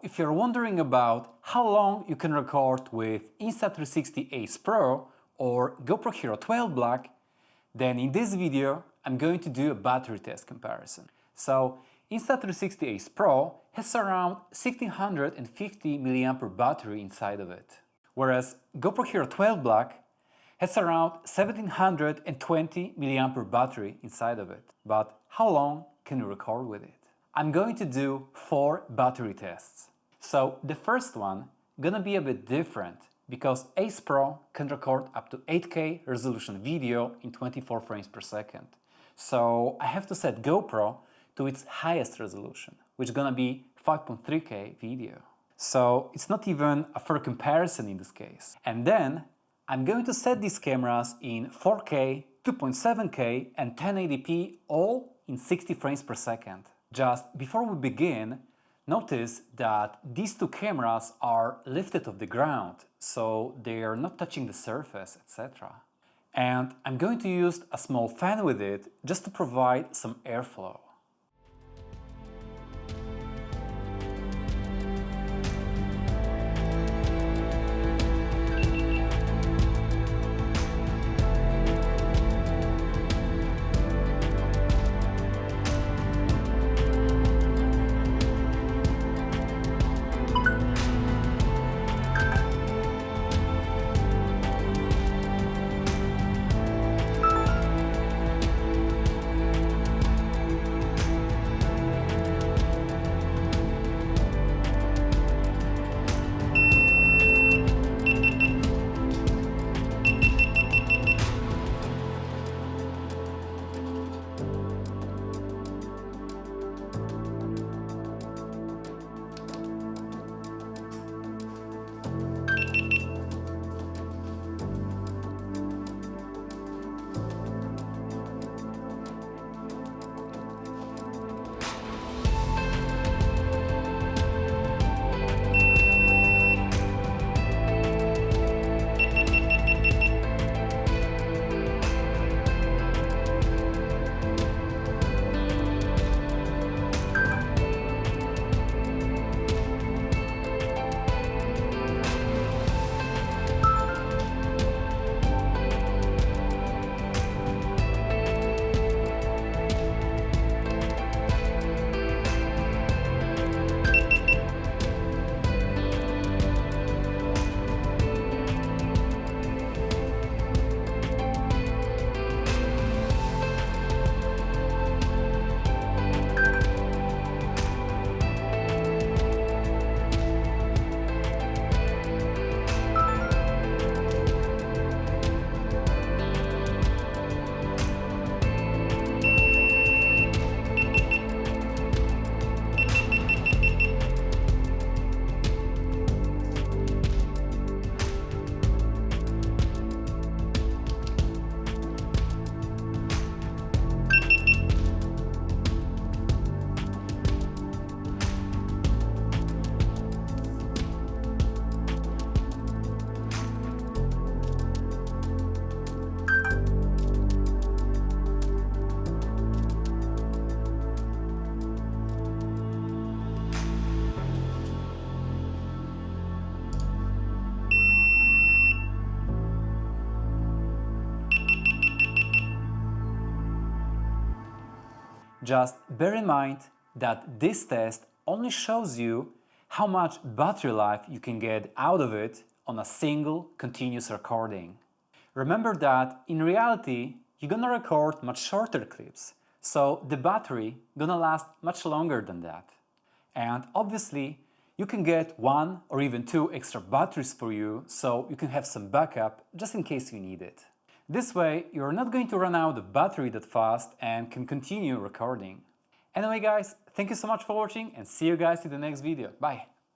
If you're wondering about how long you can record with Insta360 Ace Pro or GoPro Hero 12 Black, then in this video I'm going to do a battery test comparison. So Insta360 Ace Pro has around 1650 mAh battery inside of it, whereas GoPro Hero 12 Black has around 1720 mAh battery inside of it. But how long can you record with it? I'm going to do 4 battery tests. So the first one gonna be a bit different because Ace Pro can record up to 8K resolution video in 24 frames per second. So I have to set GoPro to its highest resolution, which is gonna be 5.3K video. So it's not even a fair comparison in this case. And then I'm going to set these cameras in 4K, 2.7K and 1080p all in 60 frames per second. Just before we begin, notice that these two cameras are lifted off the ground, so they are not touching the surface, etc. And I'm going to use a small fan with it just to provide some airflow. Just bear in mind that this test only shows you how much battery life you can get out of it on a single continuous recording. Remember that in reality you're gonna record much shorter clips, so the battery gonna last much longer than that. And obviously you can get 1 or even 2 extra batteries for you, so you can have some backup just in case you need it. This way, you're not going to run out of battery that fast and can continue recording. Anyway guys, thank you so much for watching and see you guys in the next video. Bye!